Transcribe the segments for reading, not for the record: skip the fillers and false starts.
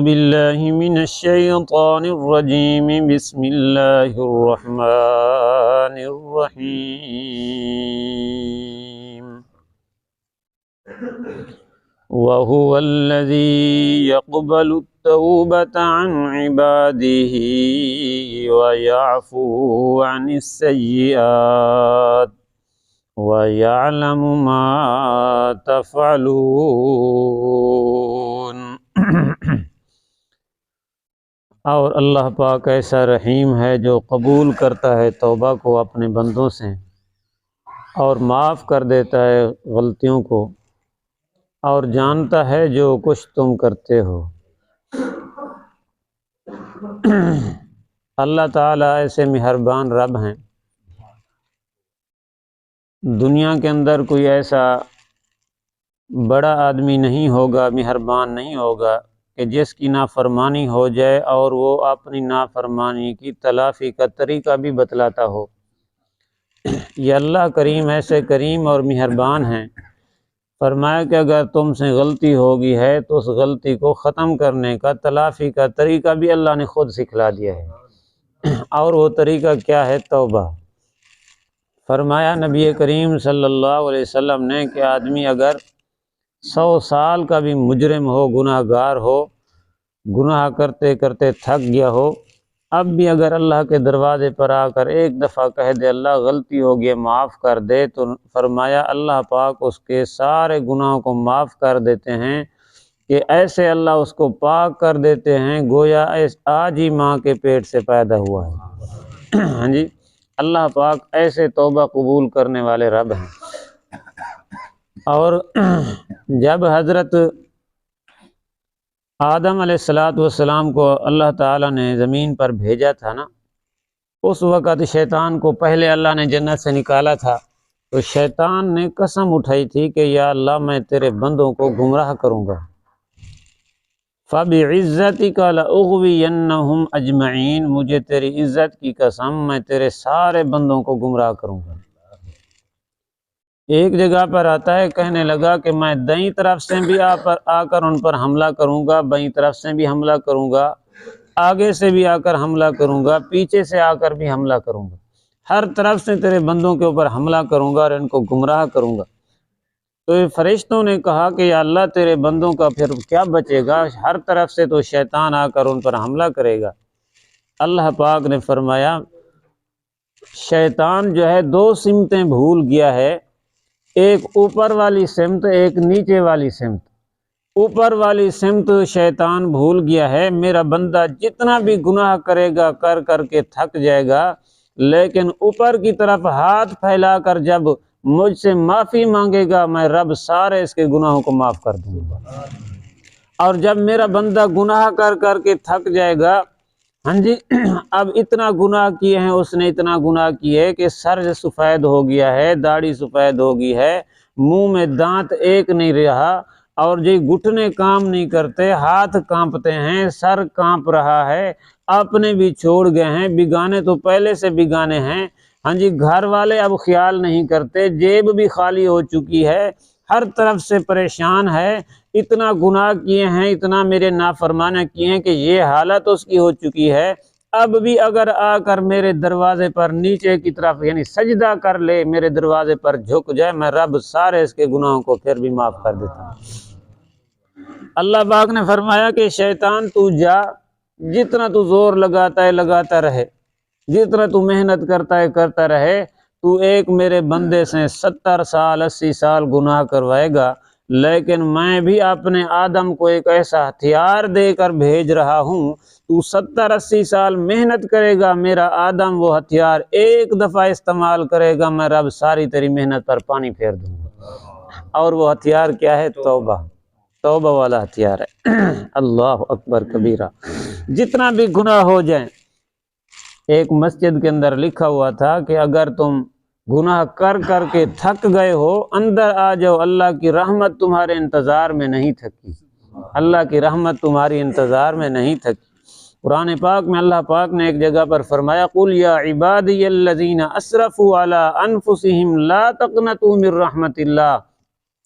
باللہ من الشیطان الرجیم بسم اللہ الرحمن الرحیم وَهُوَ الَّذِي يَقْبَلُ التَّوْبَةَ عَنْ عِبَادِهِ وَيَعْفُو عَنِ السَّيِّئَاتِ وَيَعْلَمُ مَا تَفْعَلُونَ۔ اور اللہ پاک ایسا رحیم ہے جو قبول کرتا ہے توبہ کو اپنے بندوں سے اور معاف کر دیتا ہے غلطیوں کو، اور جانتا ہے جو کچھ تم کرتے ہو۔ اللہ تعالیٰ ایسے مہربان رب ہیں، دنیا کے اندر کوئی ایسا بڑا آدمی نہیں ہوگا، مہربان نہیں ہوگا کہ جس کی نافرمانی ہو جائے اور وہ اپنی نافرمانی کی تلافی کا طریقہ بھی بتلاتا ہو۔ یہ اللہ کریم ایسے کریم اور مہربان ہیں، فرمایا کہ اگر تم سے غلطی ہوگی ہے تو اس غلطی کو ختم کرنے کا، تلافی کا طریقہ بھی اللہ نے خود سکھلا دیا ہے، اور وہ طریقہ کیا ہے؟ توبہ۔ فرمایا نبی کریم صلی اللہ علیہ وسلم نے کہ آدمی اگر 100 سال کا بھی مجرم ہو، گناہ گار ہو، گناہ کرتے کرتے تھک گیا ہو، اب بھی اگر اللہ کے دروازے پر آ کر ایک دفعہ کہہ دے اللہ غلطی ہو گئی معاف کر دے، تو فرمایا اللہ پاک اس کے سارے گناہوں کو معاف کر دیتے ہیں، کہ ایسے اللہ اس کو پاک کر دیتے ہیں گویا آج ہی ماں کے پیٹ سے پیدا ہوا ہے۔ ہاں جی، اللہ پاک ایسے توبہ قبول کرنے والے رب ہیں۔ اور جب حضرت آدم علیہ السلام کو اللہ تعالیٰ نے زمین پر بھیجا تھا نا، اس وقت شیطان کو پہلے اللہ نے جنت سے نکالا تھا، تو شیطان نے قسم اٹھائی تھی کہ یا اللہ میں تیرے بندوں کو گمراہ کروں گا، فَبِعِزَّتِكَ لَأُغْوِيَنَّهُمْ أَجْمَعِينَ، مجھے تیری عزت کی قسم میں تیرے سارے بندوں کو گمراہ کروں گا۔ ایک جگہ پر آتا ہے، کہنے لگا کہ میں دائیں طرف سے بھی آ کر ان پر حملہ کروں گا، بائیں طرف سے بھی حملہ کروں گا، آگے سے بھی آ کر حملہ کروں گا، پیچھے سے آ کر بھی حملہ کروں گا، ہر طرف سے تیرے بندوں کے اوپر حملہ کروں گا اور ان کو گمراہ کروں گا۔ تو فرشتوں نے کہا کہ یا اللہ تیرے بندوں کا پھر کیا بچے گا، ہر طرف سے تو شیطان آ کر ان پر حملہ کرے گا۔ اللہ پاک نے فرمایا شیطان جو ہے 2 سمتیں بھول گیا ہے، ایک اوپر والی سمت، ایک نیچے والی سمت۔ اوپر والی سمت شیطان بھول گیا ہے، میرا بندہ جتنا بھی گناہ کرے گا کر کر کے تھک جائے گا، لیکن اوپر کی طرف ہاتھ پھیلا کر جب مجھ سے معافی مانگے گا میں رب سارے اس کے گناہوں کو معاف کر دوں گا۔ اور جب میرا بندہ گناہ کر کر کے تھک جائے گا، ہاں جی اب اتنا گناہ کیے ہیں اس نے، اتنا گناہ کیے کہ سر سفید ہو گیا ہے، داڑھی سفید ہو گئی ہے، منہ میں دانت ایک نہیں رہا، اور جی گھٹنے کام نہیں کرتے، ہاتھ کانپتے ہیں، سر کانپ رہا ہے، اپنے بھی چھوڑ گئے ہیں، بیگانے تو پہلے سے بیگانے ہیں، ہاں جی گھر والے اب خیال نہیں کرتے، جیب بھی خالی ہو چکی ہے، ہر طرف سے پریشان ہے، اتنا گناہ کیے ہیں، اتنا میرے نافرمانے کیے ہیں کہ یہ حالت اس کی ہو چکی ہے، اب بھی اگر آ کر میرے دروازے پر نیچے کی طرف یعنی سجدہ کر لے، میرے دروازے پر جھک جائے، میں رب سارے اس کے گناہوں کو پھر بھی معاف کر دیتا ہوں۔ اللہ پاک نے فرمایا کہ شیطان تو جا، جتنا تو زور لگاتا ہے لگاتا رہے، جتنا تو محنت کرتا ہے کرتا رہے، تو ایک میرے بندے سے 70 سال 80 سال گناہ کروائے گا، لیکن میں بھی اپنے آدم کو ایک ایسا ہتھیار دے کر بھیج رہا ہوں، تو 70-80 سال محنت کرے گا، میرا آدم وہ ہتھیار ایک دفعہ استعمال کرے گا، میں رب ساری تیری محنت پر پانی پھیر دوں گا۔ اور وہ ہتھیار کیا ہے؟ توبہ، توبہ والا ہتھیار ہے۔ اللہ اکبر کبیرہ، جتنا بھی گناہ ہو جائیں، ایک مسجد کے اندر لکھا ہوا تھا کہ اگر تم گناہ کر کر کے تھک گئے ہو، اندر آ جاؤ، اللہ کی رحمت تمہارے انتظار میں نہیں تھکی، اللہ کی رحمت تمہاری انتظار میں نہیں تھکی۔ قرآن پاک میں اللہ پاک نے ایک جگہ پر فرمایا قُلْ يَا عِبَادِيَ الَّذِينَ أَسْرَفُوا عَلَىٰ أَنفُسِهِمْ لَا تَقْنَطُوا مِن رَحْمَتِ اللَّهِ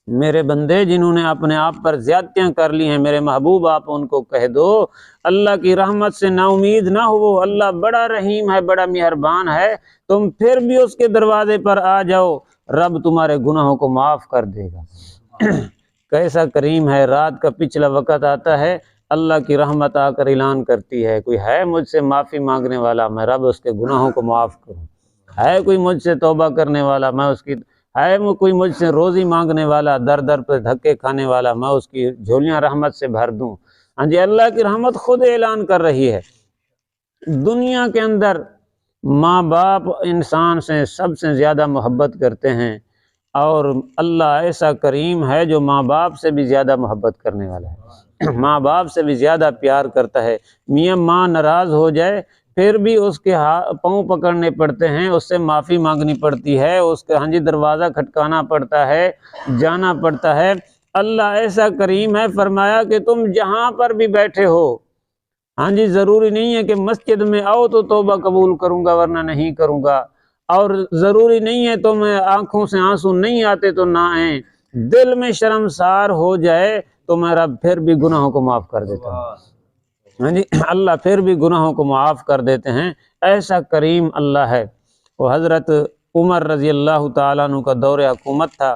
میرے بندے جنہوں نے اپنے آپ پر زیادتیاں کر لی ہیں، میرے محبوب آپ ان کو کہہ دو اللہ کی رحمت سے نا امید نہ ہو، اللہ بڑا رحیم ہے، بڑا مہربان ہے، تم پھر بھی اس کے دروازے پر آ جاؤ، رب تمہارے گناہوں کو معاف کر دے گا۔ کیسا کریم ہے، رات کا پچھلا وقت آتا ہے، اللہ کی رحمت آ کر اعلان کرتی ہے کوئی ہے مجھ سے معافی مانگنے والا، میں رب اس کے گناہوں کو معاف کروں، ہے کوئی مجھ سے توبہ کرنے والا، میں اس کی ہے کوئی مجھ سے روزی مانگنے والا، در در پہ دھکے کھانے والا، میں اس کی جھولیاں رحمت سے بھر دوں۔ ہاں جی، اللہ کی رحمت خود اعلان کر رہی ہے۔ دنیا کے اندر ماں باپ انسان سے سب سے زیادہ محبت کرتے ہیں، اور اللہ ایسا کریم ہے جو ماں باپ سے بھی زیادہ محبت کرنے والا ہے، ماں باپ سے بھی زیادہ پیار کرتا ہے۔ میاں ماں ناراض ہو جائے پھر بھی اس کے پاؤں پکڑنے پڑتے ہیں، اس سے معافی مانگنی پڑتی ہے، اس کا ہاں جی دروازہ کھٹکانا پڑتا ہے، جانا پڑتا ہے۔ اللہ ایسا کریم ہے، فرمایا کہ تم جہاں پر بھی بیٹھے ہو، ہاں جی ضروری نہیں ہے کہ مسجد میں آؤ تو توبہ قبول کروں گا ورنہ نہیں کروں گا، اور ضروری نہیں ہے تو میں آنکھوں سے آنسو نہیں آتے تو نہ آئیں، دل میں شرمسار ہو جائے تو میں رب پھر بھی گناہوں کو معاف کر دیتا ہوں۔ ہاں جی، اللہ پھر بھی گناہوں کو معاف کر دیتے ہیں، ایسا کریم اللہ ہے۔ وہ حضرت عمر رضی اللہ تعالیٰ عنہ کا دور حکومت تھا،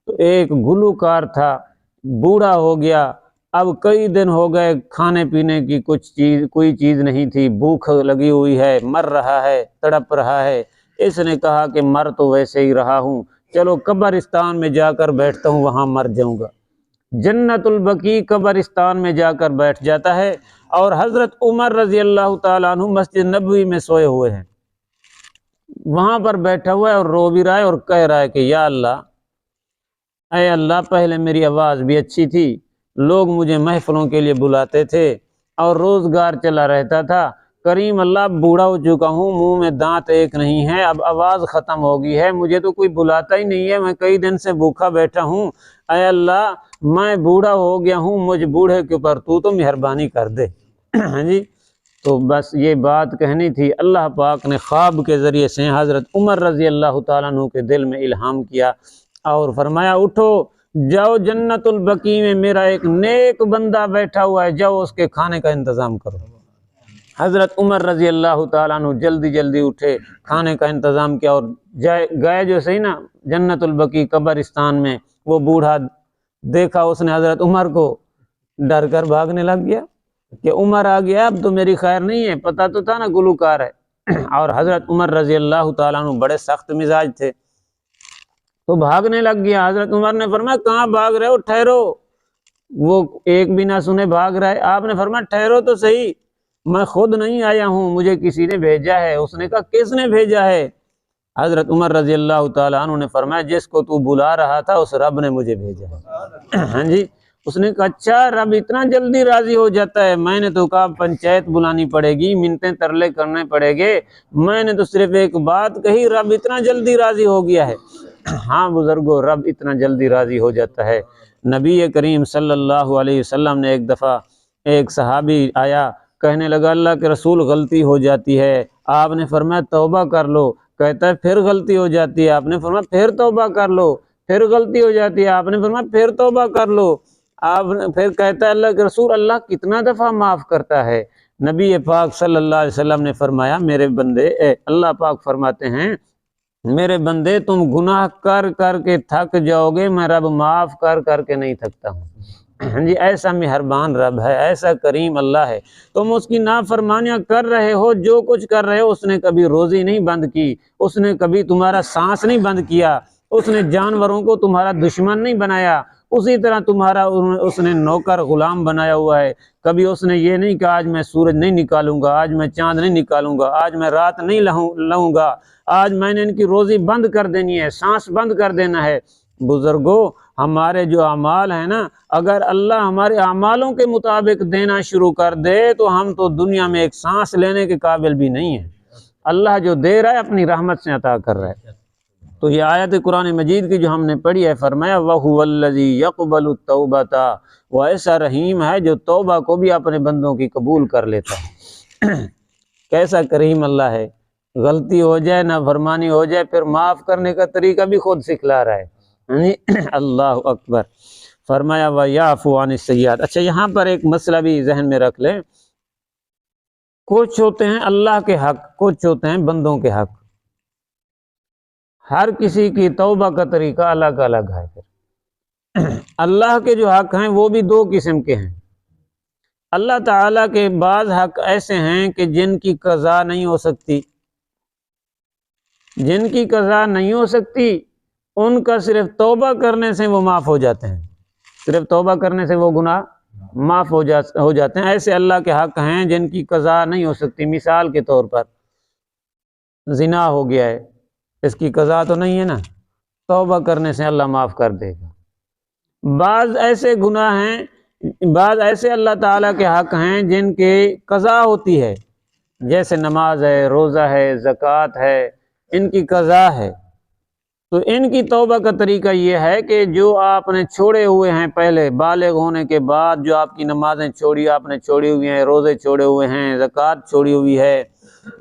تو ایک گلوکار تھا، بوڑھا ہو گیا، اب کئی دن ہو گئے کھانے پینے کی کوئی چیز نہیں تھی، بھوک لگی ہوئی ہے، مر رہا ہے، تڑپ رہا ہے۔ اس نے کہا کہ مر تو ویسے ہی رہا ہوں، چلو قبرستان میں جا کر بیٹھتا ہوں، وہاں مر جاؤں گا۔ جنت البقیع قبرستان میں جا کر بیٹھ جاتا ہے، اور حضرت عمر رضی اللہ تعالیٰ عنہ مسجد نبوی میں سوئے ہوئے ہیں، وہاں پر بیٹھا ہوا ہے اور رو بھی رہا ہے اور کہہ رہا ہے کہ یا اللہ، اے اللہ، پہلے میری آواز بھی اچھی تھی، لوگ مجھے محفلوں کے لیے بلاتے تھے اور روزگار چلا رہتا تھا، کریم اللہ بوڑھا ہو چکا ہوں، منہ میں دانت ایک نہیں ہے، اب آواز ختم ہو گئی ہے، مجھے تو کوئی بلاتا ہی نہیں ہے، میں کئی دن سے بھوکا بیٹھا ہوں، اے اللہ میں بوڑھا ہو گیا ہوں، مجھ بوڑھے کے اوپر تو مہربانی کر دے۔ ہاں جی، تو بس یہ بات کہنی تھی۔ اللہ پاک نے خواب کے ذریعے سے حضرت عمر رضی اللہ تعالیٰ عنہ کے دل میں الہام کیا اور فرمایا اٹھو، جاؤ جنت البقیع میں میرا ایک نیک بندہ بیٹھا ہوا ہے، جاؤ اس کے کھانے کا انتظام کرو۔ حضرت عمر رضی اللہ تعالیٰ عنہ جلدی جلدی اٹھے، کھانے کا انتظام کیا، اور گئے جو صحیح نا جنت البقیع قبرستان میں۔ وہ بوڑھا دیکھا اس نے حضرت عمر کو، ڈر کر بھاگنے لگ گیا کہ عمر آ گیا، اب تو میری خیر نہیں ہے، پتہ تو تھا نا گلوکار ہے۔ اور حضرت عمر رضی اللہ تعالیٰ عنہ بڑے سخت مزاج تھے، تو بھاگنے لگ گیا۔ حضرت عمر نے فرمایا کہاں بھاگ رہے ہو، ٹھہرو۔ وہ ایک بھی نہ سنے بھاگ رہا ہے، آپ نے فرمایا ٹھہرو تو صحیح، میں خود نہیں آیا ہوں، مجھے کسی نے بھیجا ہے۔ اس نے کہا کس نے بھیجا ہے؟ حضرت عمر رضی اللہ تعالیٰ عنہ نے فرمایا جس کو تو بلا رہا تھا اس رب نے مجھے بھیجا ہے۔ ہاں جی، اس نے کہا اچھا رب اتنا جلدی راضی ہو جاتا ہے؟ میں نے تو کہا پنچایت بلانی پڑے گی، منتیں ترلے کرنے پڑے گے، میں نے تو صرف ایک بات کہی، رب اتنا جلدی راضی ہو گیا ہے؟ ہاں بزرگو، رب اتنا جلدی راضی ہو جاتا ہے۔ نبی کریم صلی اللہ علیہ وسلم نے ایک دفعہ ایک صحابی آیا، کہنے لگا اللہ کے رسول غلطی ہو جاتی ہے، آپ نے فرمایا توبہ کر لو، کہتا ہے پھر غلطی ہو جاتی ہے، آپ نے فرمایا پھر توبہ کر لو، پھر غلطی ہو جاتی ہے، آپ نے فرمایا پھر توبہ کر لو، آپ پھر کہتا ہے اللہ کے رسول اللہ کتنا دفعہ معاف کرتا ہے؟ نبی پاک صلی اللہ علیہ وسلم نے فرمایا میرے بندے، اللہ پاک فرماتے ہیں میرے بندے تم گناہ کر کر کے تھک جاؤ گے، میں رب معاف کر کر کے نہیں تھکتا ہوں۔ جی ایسا مہربان رب ہے، ایسا کریم اللہ ہے۔ تم اس کی نافرمانیاں کر رہے ہو، جو کچھ کر رہے ہو، اس نے کبھی روزی نہیں بند کی، اس نے کبھی تمہارا سانس نہیں بند کیا، اس نے جانوروں کو تمہارا دشمن نہیں بنایا، اسی طرح تمہارا اس نے نوکر غلام بنایا ہوا ہے۔ کبھی اس نے یہ نہیں کہا آج میں سورج نہیں نکالوں گا، آج میں چاند نہیں نکالوں گا، آج میں رات نہیں لوں گا، آج میں نے ان کی روزی بند کر دینی ہے، سانس بند کر دینا ہے۔ بزرگوں، ہمارے جو اعمال ہیں نا، اگر اللہ ہمارے اعمالوں کے مطابق دینا شروع کر دے تو ہم تو دنیا میں ایک سانس لینے کے قابل بھی نہیں ہیں۔ اللہ جو دے رہا ہے اپنی رحمت سے عطا کر رہا ہے۔ تو یہ آیت قرآن مجید کی جو ہم نے پڑھی ہے، فرمایا وَهُوَ الَّذِي يَقْبَلُ التَّوْبَةَ، وہ ایسا رحیم ہے جو توبہ کو بھی اپنے بندوں کی قبول کر لیتا ہے۔ کیسا کریم اللہ ہے، غلطی ہو جائے، نافرمانی ہو جائے، پھر معاف کرنے کا طریقہ بھی خود سکھلا رہا ہے۔ اللہ اکبر، فرمایا وَيَعْفُو عَنِ السَّيِّئَاتِ۔ اچھا یہاں پر ایک مسئلہ بھی ذہن میں رکھ لیں، کچھ ہوتے ہیں اللہ کے حق، کچھ ہوتے ہیں بندوں کے حق۔ ہر کسی کی توبہ کا طریقہ الگ الگ ہے۔ پھر اللہ کے جو حق ہیں وہ بھی دو قسم کے ہیں۔ اللہ تعالیٰ کے بعض حق ایسے ہیں کہ جن کی قضا نہیں ہو سکتی، جن کی قضا نہیں ہو سکتی ان کا صرف توبہ کرنے سے وہ معاف ہو جاتے ہیں، صرف توبہ کرنے سے وہ گناہ معاف ہو جاتے ہیں۔ ایسے اللہ کے حق ہیں جن کی قضا نہیں ہو سکتی۔ مثال کے طور پر زنا ہو گیا ہے، اس کی قضا تو نہیں ہے نا، توبہ کرنے سے اللہ معاف کر دے گا۔ بعض ایسے گناہ ہیں، بعض ایسے اللہ تعالیٰ کے حق ہیں جن کی قضا ہوتی ہے، جیسے نماز ہے، روزہ ہے، زکوٰۃ ہے، ان کی قضا ہے۔ تو ان کی توبہ کا طریقہ یہ ہے کہ جو آپ نے چھوڑے ہوئے ہیں پہلے بالغ ہونے کے بعد، جو آپ کی نمازیں آپ نے چھوڑی ہوئی ہیں، روزے چھوڑے ہوئے ہیں، زکوٰۃ چھوڑی ہوئی ہے،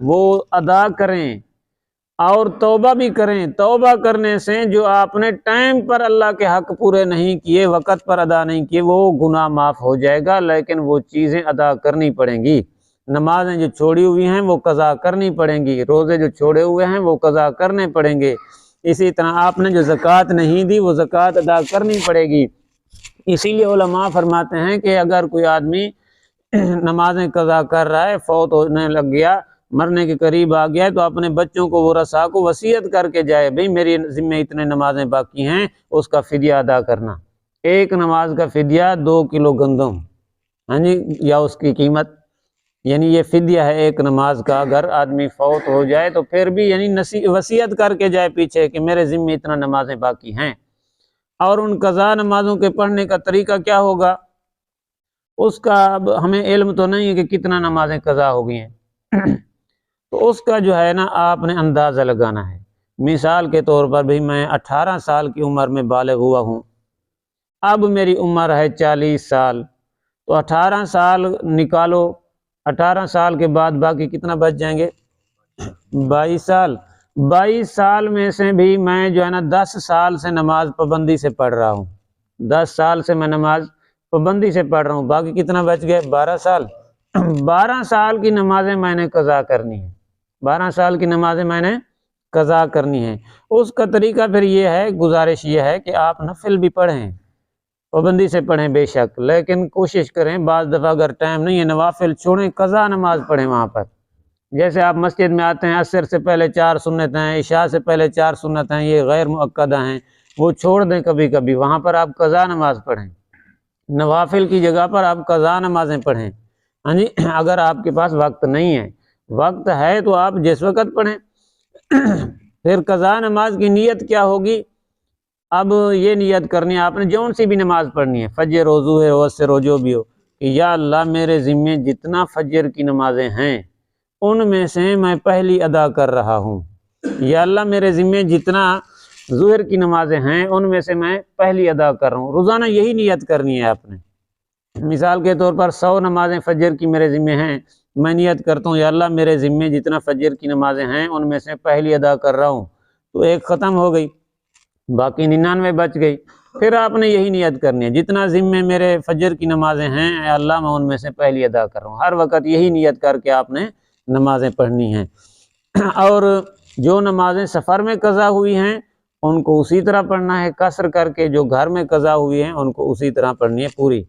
وہ ادا کریں اور توبہ بھی کریں۔ توبہ کرنے سے جو آپ نے ٹائم پر اللہ کے حق پورے نہیں کیے، وقت پر ادا نہیں کیے، وہ گناہ معاف ہو جائے گا، لیکن وہ چیزیں ادا کرنی پڑیں گی۔ نمازیں جو چھوڑی ہوئی ہیں وہ قضا کرنی پڑیں گی، روزے جو چھوڑے ہوئے ہیں وہ قضا کرنے پڑیں گے۔ اسی طرح آپ نے جو زکوٰۃ نہیں دی وہ زکوٰۃ ادا کرنی پڑے گی۔ اسی لیے علماء فرماتے ہیں کہ اگر کوئی آدمی نمازیں قضا کر رہا ہے، فوت ہونے لگ گیا، مرنے کے قریب آ گیا ہے، تو اپنے بچوں کو، ورثاء کو وصیت کر کے جائے، بھئی میری ذمہ اتنے نمازیں باقی ہیں، اس کا فدیہ ادا کرنا۔ ایک نماز کا فدیہ 2 کلو گندم، یا اس کی قیمت، یعنی یہ فدیہ ہے ایک نماز کا۔ اگر آدمی فوت ہو جائے تو پھر بھی یعنی وصیت کر کے جائے پیچھے کہ میرے ذمہ اتنا نمازیں باقی ہیں۔ اور ان قضا نمازوں کے پڑھنے کا طریقہ کیا ہوگا، اس کا اب ہمیں علم تو نہیں ہے کہ کتنا نمازیں قضا ہو گئی ہیں، تو اس کا جو ہے نا آپ نے اندازہ لگانا ہے۔ مثال کے طور پر بھی میں 18 سال کی عمر میں بالغ ہوا ہوں، اب میری عمر ہے 40 سال، تو 18 سال نکالو، 18 سال کے بعد باقی کتنا بچ جائیں گے، 22 سال۔ 22 سال میں سے بھی میں جو ہے نا 10 سال سے نماز پابندی سے پڑھ رہا ہوں، 10 سال سے میں نماز پابندی سے پڑھ رہا ہوں، باقی کتنا بچ گئے، 12 سال۔ 12 سال کی نمازیں میں نے قضا کرنی ہے، 12 سال کی نمازیں میں نے قضا کرنی ہے۔ اس کا طریقہ پھر یہ ہے، گزارش یہ ہے کہ آپ نفل بھی پڑھیں، پابندی سے پڑھیں بے شک، لیکن کوشش کریں بعض دفعہ اگر ٹائم نہیں ہے نوافل چھوڑیں، قضا نماز پڑھیں وہاں پر۔ جیسے آپ مسجد میں آتے ہیں، عصر سے پہلے 4 سنت ہیں، عشاء سے پہلے 4 سنت ہیں، یہ غیر مؤکدہ ہیں، وہ چھوڑ دیں کبھی کبھی، وہاں پر آپ قضا نماز پڑھیں، نوافل کی جگہ پر آپ قضا نمازیں پڑھیں۔ اگر آپ کے پاس وقت نہیں ہے، وقت ہے تو آپ جس وقت پڑھیں۔ پھر قضا نماز کی نیت کیا ہوگی، اب یہ نیت کرنی ہے آپ نے، جون سی بھی نماز پڑھنی ہے، فجر ہو، ظہر ہو، عصر ہو، جو بھی ہو، کہ یا اللہ میرے ذمے جتنا فجر کی نمازیں ہیں ان میں سے میں پہلی ادا کر رہا ہوں، یا اللہ میرے ذمے جتنا ظہر کی نمازیں ہیں ان میں سے میں پہلی ادا کر رہا ہوں۔ روزانہ یہی نیت کرنی ہے آپ نے۔ مثال کے طور پر 100 نمازیں فجر کی میرے ذمے ہیں، میں نیت کرتا ہوں یا اللہ میرے ذمے جتنا فجر کی نمازیں ہیں ان میں سے پہلی ادا کر رہا ہوں، تو ایک ختم ہو گئی، باقی 99 بچ گئی۔ پھر آپ نے یہی نیت کرنی ہے، جتنا ذمے میرے فجر کی نمازیں ہیں اے اللہ میں ان میں سے پہلی ادا کر رہا ہوں۔ ہر وقت یہی نیت کر کے آپ نے نمازیں پڑھنی ہیں۔ اور جو نمازیں سفر میں قضا ہوئی ہیں ان کو اسی طرح پڑھنا ہے، قصر کر کے، جو گھر میں قضا ہوئی ہیں ان کو اسی طرح پڑھنی ہے پوری۔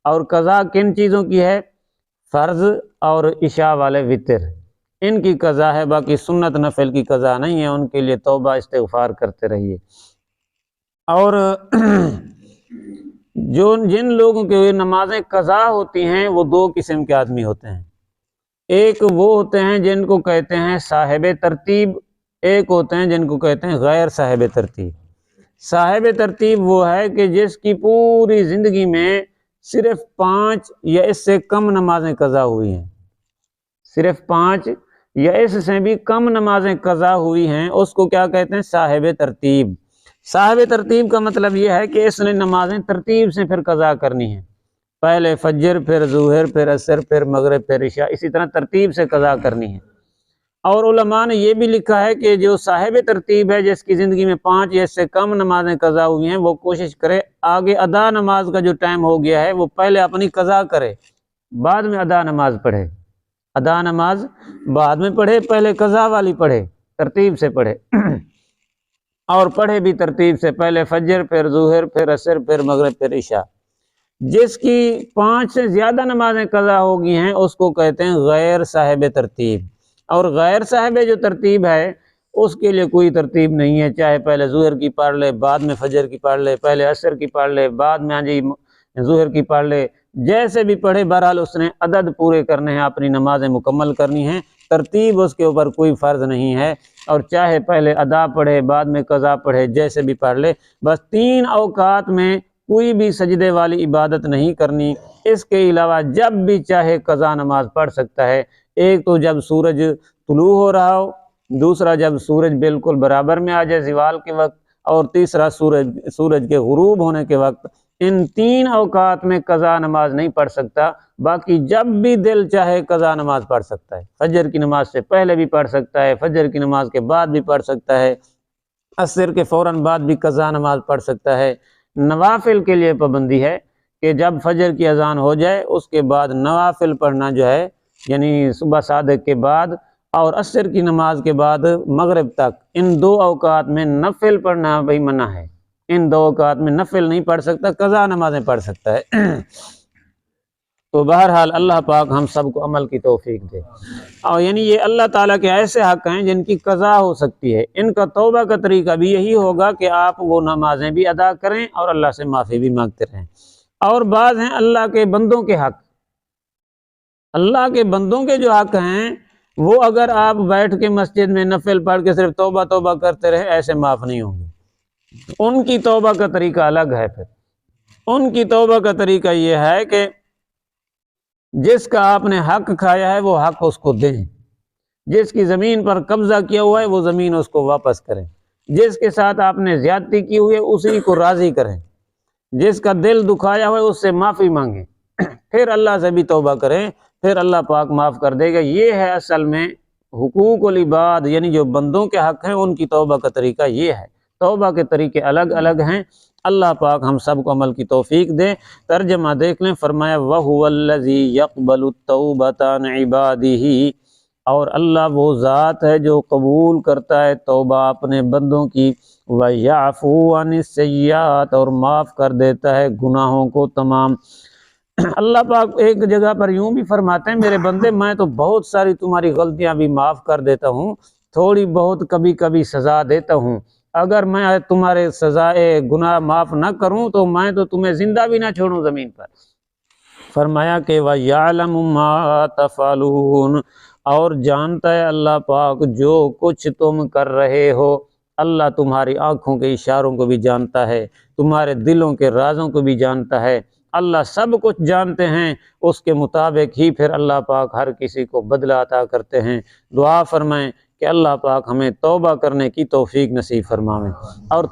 اور قضا کن چیزوں کی ہے، فرض اور عشاء والے وتر، ان کی قضا ہے، باقی سنت نفل کی قضا نہیں ہے، ان کے لیے توبہ استغفار کرتے رہیے۔ اور جن لوگوں کے نمازیں قضا ہوتی ہیں وہ 2 قسم کے آدمی ہوتے ہیں، ایک وہ ہوتے ہیں جن کو کہتے ہیں صاحب ترتیب، ایک ہوتے ہیں جن کو کہتے ہیں غیر صاحب ترتیب۔ صاحب ترتیب وہ ہے کہ جس کی پوری زندگی میں صرف 5 یا اس سے کم نمازیں قضا ہوئی ہیں، صرف 5 یا اس سے بھی کم نمازیں قضا ہوئی ہیں، اس کو کیا کہتے ہیں، صاحب ترتیب۔ صاحب ترتیب کا مطلب یہ ہے کہ اس نے نمازیں ترتیب سے پھر قضا کرنی ہیں، پہلے فجر، پھر ظہر، پھر عصر، پھر مغرب، پھر عشاء، اسی طرح ترتیب سے قضا کرنی ہے۔ اور علماء نے یہ بھی لکھا ہے کہ جو صاحب ترتیب ہے، جس کی زندگی میں 5 یا اس سے کم نمازیں قضا ہوئی ہیں، وہ کوشش کرے آگے ادا نماز کا جو ٹائم ہو گیا ہے وہ پہلے اپنی قضا کرے، بعد میں ادا نماز پڑھے۔ ادا نماز بعد میں پڑھے، پہلے قضا والی پڑھے، ترتیب سے پڑھے اور پڑھے بھی ترتیب سے، پہلے فجر، پھر ظہر، پھر عصر، پھر مغرب، پھر عشاء۔ جس کی 5 سے زیادہ نمازیں قضا ہو گئی ہیں اس کو کہتے ہیں غیر صاحب ترتیب۔ اور غیر صاحب جو ترتیب ہے اس کے لیے کوئی ترتیب نہیں ہے، چاہے پہلے ظہر کی پڑھ لے، بعد میں فجر کی پڑھ لے، پہلے عصر کی پڑھ لے، بعد میں ظہر کی پڑھ لے، جیسے بھی پڑھے، بہرحال اس نے عدد پورے کرنے ہیں، اپنی نمازیں مکمل کرنی ہیں، ترتیب اس کے اوپر کوئی فرض نہیں ہے۔ اور چاہے پہلے ادا پڑھے، بعد میں قضا پڑھے، جیسے بھی پڑھ لے، بس 3 اوقات میں کوئی بھی سجدے والی عبادت نہیں کرنی۔ اس کے علاوہ جب بھی چاہے قضا نماز پڑھ سکتا ہے، ایک تو جب سورج طلوع ہو رہا ہو، دوسرا جب سورج بالکل برابر میں آ جائے زوال کے وقت، اور تیسرا سورج کے غروب ہونے کے وقت۔ ان 3 اوقات میں قضا نماز نہیں پڑھ سکتا، باقی جب بھی دل چاہے قضا نماز پڑھ سکتا ہے۔ فجر کی نماز سے پہلے بھی پڑھ سکتا ہے، فجر کی نماز کے بعد بھی پڑھ سکتا ہے، عصر کے فوراً بعد بھی قضا نماز پڑھ سکتا ہے۔ نوافل کے لیے پابندی ہے کہ جب فجر کی اذان ہو جائے اس کے بعد نوافل پڑھنا جو ہے، یعنی صبح صادق کے بعد اور عصر کی نماز کے بعد مغرب تک، ان 2 اوقات میں نفل پڑھنا بھی منع ہے۔ ان 2 اوقات میں نفل نہیں پڑھ سکتا، قضا نمازیں پڑھ سکتا ہے۔ تو بہرحال اللہ پاک ہم سب کو عمل کی توفیق دے۔ اور یعنی یہ اللہ تعالیٰ کے ایسے حق ہیں جن کی قضا ہو سکتی ہے۔ ان کا توبہ کا طریقہ بھی یہی ہوگا کہ آپ وہ نمازیں بھی ادا کریں اور اللہ سے معافی بھی مانگتے رہیں۔ اور بعض ہیں اللہ کے بندوں کے حق۔ اللہ کے بندوں کے جو حق ہیں وہ اگر آپ بیٹھ کے مسجد میں نفل پڑھ کے صرف توبہ توبہ کرتے رہے، ایسے معاف نہیں ہوں گے۔ ان کی توبہ کا طریقہ الگ ہے۔ پھر ان کی توبہ کا طریقہ یہ ہے کہ جس کا آپ نے حق کھایا ہے وہ حق اس کو دیں، جس کی زمین پر قبضہ کیا ہوا ہے وہ زمین اس کو واپس کریں، جس کے ساتھ آپ نے زیادتی کی ہوئی ہے اسی کو راضی کریں، جس کا دل دکھایا ہوا ہے اس سے معافی مانگیں، پھر اللہ سے بھی توبہ کریں، پھر اللہ پاک معاف کر دے گا۔ یہ ہے اصل میں حقوق العباد، یعنی جو بندوں کے حق ہیں ان کی توبہ کا طریقہ یہ ہے۔ توبہ کے طریقے الگ الگ ہیں۔ اللہ پاک ہم سب کو عمل کی توفیق دے۔ ترجمہ دیکھ لیں، فرمایا وَهُوَ الَّذِي يَقْبَلُ التَّوْبَةَ عَنْ عِبَادِهِ، اور اللہ وہ ذات ہے جو قبول کرتا ہے توبہ اپنے بندوں کی، وَيَعْفُو عَنِ السَّيِّئَاتِ، اور معاف کر دیتا ہے گناہوں کو تمام۔ اللہ پاک ایک جگہ پر یوں بھی فرماتے ہیں، میرے بندے میں تو بہت ساری تمہاری غلطیاں بھی معاف کر دیتا ہوں، تھوڑی بہت کبھی کبھی سزا دیتا ہوں، اگر میں تمہارے سزائے گناہ معاف نہ کروں تو میں تو تمہیں زندہ بھی نہ چھوڑوں زمین پر۔ فرمایا کہ وَيَعْلَمُ مَا تَفْعَلُونَ، اور جانتا ہے اللہ پاک جو کچھ تم کر رہے ہو۔ اللہ تمہاری آنکھوں کے اشاروں کو بھی جانتا ہے، تمہارے دلوں کے رازوں کو بھی جانتا ہے۔ اللہ سب کچھ جانتے ہیں، اس کے مطابق ہی پھر اللہ پاک ہر کسی کو بدلہ عطا کرتے ہیں۔ دعا فرمائیں کہ اللہ پاک ہمیں توبہ کرنے کی توفیق نصیب فرمائیں اور